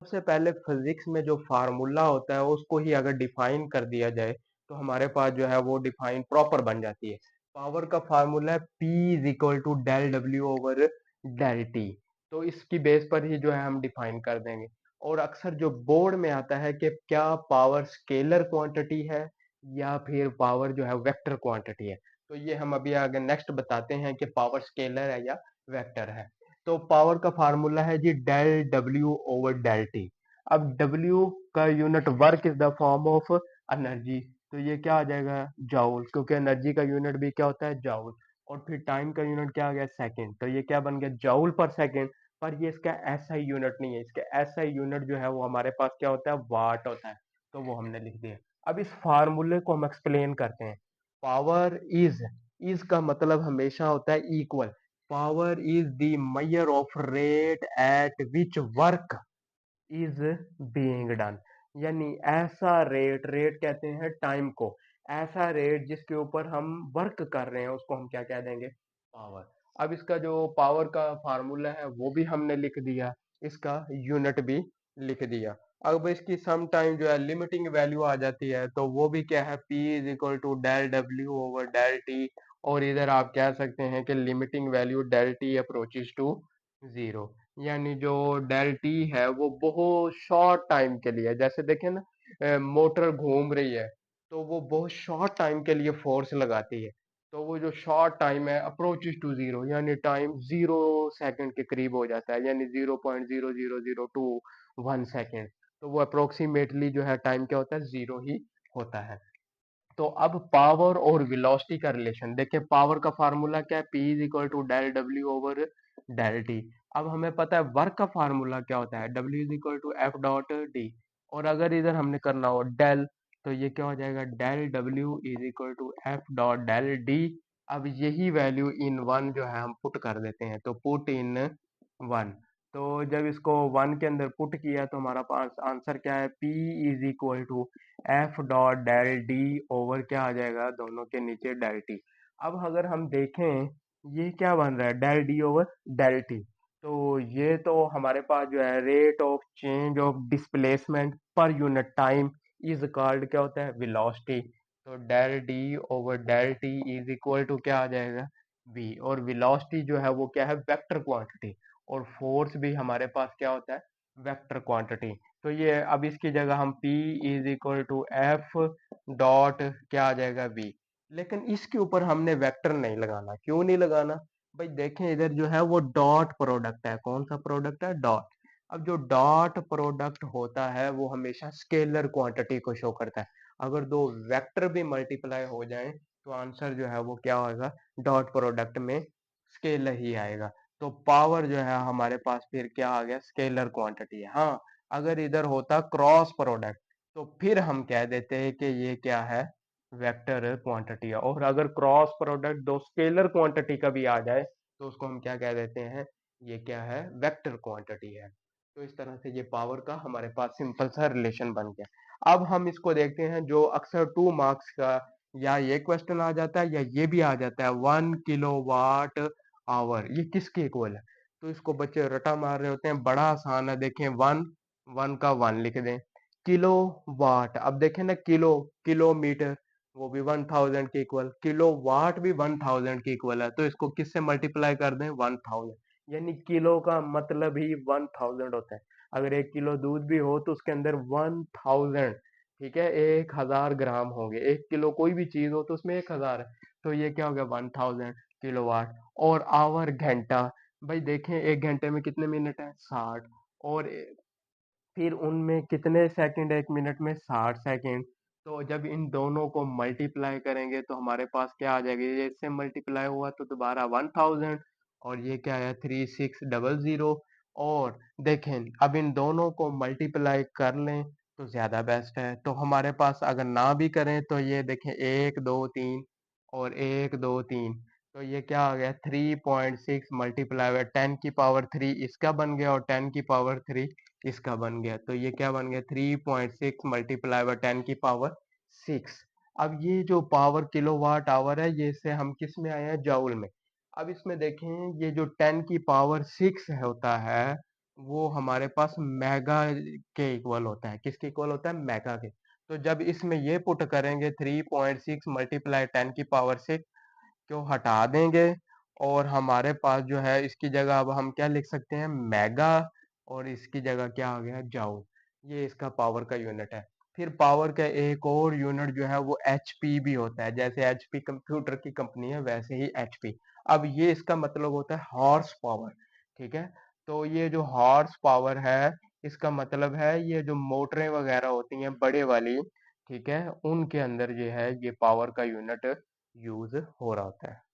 सबसे पहले फिजिक्स में जो फार्मूला होता है उसको ही अगर डिफाइन कर दिया जाए तो हमारे पास जो है वो डिफाइन प्रॉपर बन जाती है। पावर का फार्मूला है P is equal to del W over del T. तो इसकी बेस पर ही जो है हम डिफाइन कर देंगे। और अक्सर जो बोर्ड में आता है कि क्या पावर स्केलर क्वांटिटी है या फिर पावर जो है वेक्टर क्वांटिटी है। तो ये हम अभी आगे नेक्स्ट बताते हैं कि पावर स्केलर है या वेक्टर है। तो पावर का फार्मूला है जी del W over del T. अब डब्ल्यू का unit work is the form of energy, तो ये क्या आ जाएगा जाउल, क्योंकि एनर्जी का यूनिट भी क्या होता है जाउल। और फिर टाइम का यूनिट क्या आ गया सेकंड, तो ये क्या बन गया जाउल पर सेकंड। पर ये इसका एसआई यूनिट नहीं है, इसका एसआई यूनिट जो है वो हमारे पास क्या होता है वाट होता है। तो वो हमने लिख दिया। अब इस फार्मूले को हम एक्सप्लेन करते हैं। पावर इज का मतलब हमेशा होता है equal. Power is the measure of rate at which work is being done. यानी ऐसा रेट, रेट कहते हैं टाइम को, ऐसा रेट जिसके ऊपर हम वर्क कर रहे हैं उसको हम क्या कह देंगे पावर। अब इसका जो पावर का फार्मूला है वो भी हमने लिख दिया, इसका यूनिट भी लिख दिया। अब इसकी सम टाइम जो है लिमिटिंग वैल्यू आ जाती है, तो वो भी क्या है P is equal to del W over del T. और इधर आप कह सकते हैं कि limiting value del T approaches to zero. यानी जो डेल टी है वो बहुत शॉर्ट टाइम के लिए, जैसे देखें ना मोटर घूम रही है तो वो बहुत शॉर्ट टाइम के लिए फोर्स लगाती है। तो वो जो शॉर्ट टाइम है अप्रोचेस टू जीरो, यानी टाइम 0 सेकंड के करीब हो जाता है, यानी 0.0002 1 सेकंड। तो वो अप्रोक्सीमेटली जो है टाइम क्या होता है जीरो ही होता है। तो अब पावर और वेलोसिटी का रिलेशन देखिए। पावर का फार्मूला क्या है P is equal to del W over del T. अब हमें पता है वर्क का फार्मूला क्या होता है W is equal to F dot D. और अगर इधर हमने करना हो डेल, तो ये क्या हो जाएगा del W is equal to F dot del D. अब यही वैल्यू इन वन जो है हम पुट कर देते हैं, तो पुट इन वन। तो जब इसको वन के अंदर पुट किया तो हमारा पास आंसर क्या है P is equal to F dot del D over क्या आ जाएगा दोनों के नीचे डेल टी। अब अगर हम देखें ये क्या बन रहा है del D over del T. तो ये तो हमारे पास जो है rate of change of displacement per unit time is called क्या होता है वेलोसिटी। तो del D over del T is equal to क्या आ जाएगा v। और वेलोसिटी जो है वो क्या है वेक्टर क्वांटिटी। और फोर्स भी हमारे पास क्या होता है वेक्टर क्वांटिटी। तो ये अब इसकी जगह हम P is equal to F dot क्या आ जाएगा V। लेकिन इसके ऊपर हमने वेक्टर नहीं लगाना, क्यों नहीं लगाना भाई, देखें इधर जो है वो डॉट प्रोडक्ट है। कौन सा प्रोडक्ट है डॉट। अब जो डॉट प्रोडक्ट होता है वो हमेशा स्केलर क्वांटिटी को शो करता है। अगर दो वेक्टर भी मल्टीप्लाई हो जाएं तो आंसर जो है वो क्या होगा डॉट प्रोडक्ट में स्केलर ही आएगा। तो पावर जो है हमारे पास फिर क्या आ गया स्केलर क्वांटिटी है। हाँ, अगर इधर होता क्रॉस प्रोडक्ट तो फिर हम कह देते हैं कि ये क्या है वेक्टर क्वांटिटी है। और अगर क्रॉस प्रोडक्ट दो स्केलर क्वांटिटी का भी आ जाए तो उसको हम क्या कह देते हैं ये क्या है वेक्टर क्वांटिटी है। तो इस तरह से ये पावर का हमारे पास सिंपल सा रिलेशन बन गया। अब हम इसको देखते हैं जो अक्सर 2 मार्क्स का या ये क्वेश्चन आ जाता है या ये भी आ जाता है 1 किलोवाट आवर ये किसके इक्वल है। तो इसको बच्चे रटा मार रहे होते हैं, बड़ा आसान है। देखें वन, वन का वन लिख दें। किलो वाट, अब देखें ना किलो, किलोमीटर वो भी 1000 के इक्वल, किलो वाट भी 1000 के इक्वल है। तो इसको किससे मल्टीप्लाई कर दें 1000, यानी किलो का मतलब ही 1000 होता है। अगर 1 किलो दूध भी हो तो उसके अंदर 1000, ठीक है 1000 ग्राम होंगे। 1 किलो कोई भी चीज हो तो उसमें 1000 है। तो ये क्या हो गया 1000 किलोवाट। और आवर घंटा, भाई देखें 1 घंटे में कितने मिनट है 60। और फिर उनमें कितने सेकंड 1 मिनट में 60 सेकंड। तो जब इन दोनों को मल्टीप्लाई करेंगे तो हमारे पास क्या आ जाएगा, ये इससे मल्टीप्लाई हुआ तो दोबारा 1000। और ये क्या है 3600। और देखें अब इन दोनों को मल्टीप्लाई कर लें तो ज्यादा बेस्ट है। तो हमारे पास अगर ना भी करें तो ये देखें 1 2 3 और 1 2 3। तो ये क्या आ गया 3.6 मल्टीप्लाई हुआ 10 की पावर 3 इसका बन गया और 10 की पावर 3 इसका बन गया। तो ये क्या बन गया 3.6 मल्टीप्लाई बाय 10 की पावर 6। अब ये जो पावर किलोवाट आवर है ये इससे हम किस में आए हैं जाउल में। अब इसमें देखें ये जो 10 की पावर 6 होता है वो हमारे पास मेगा के इक्वल होता है। किसके इक्वल होता है? मेगा के। तो जब इसमें ये पुट करेंगे 3.6 मल्टीप्लाई 10 की पावर 6 को हटा देंगे और हमारे पास जो है इसकी जगह अब हम क्या लिख सकते हैं? मेगा। और इसकी जगह क्या आ गया? जाउल। ये इसका पावर का यूनिट है। फिर पावर का एक और यूनिट जो है वो एचपी भी होता है। जैसे एचपी कंप्यूटर की कंपनी है वैसे ही एचपी। अब ये इसका मतलब होता है हॉर्स पावर। ठीक है। तो ये जो हॉर्स पावर है इसका मतलब है ये जो मोटरें वगैरह होती हैं बड़े वाली, ठीक है, उनके अंदर जो है ये पावर का यूनिट यूज हो रहा होता है।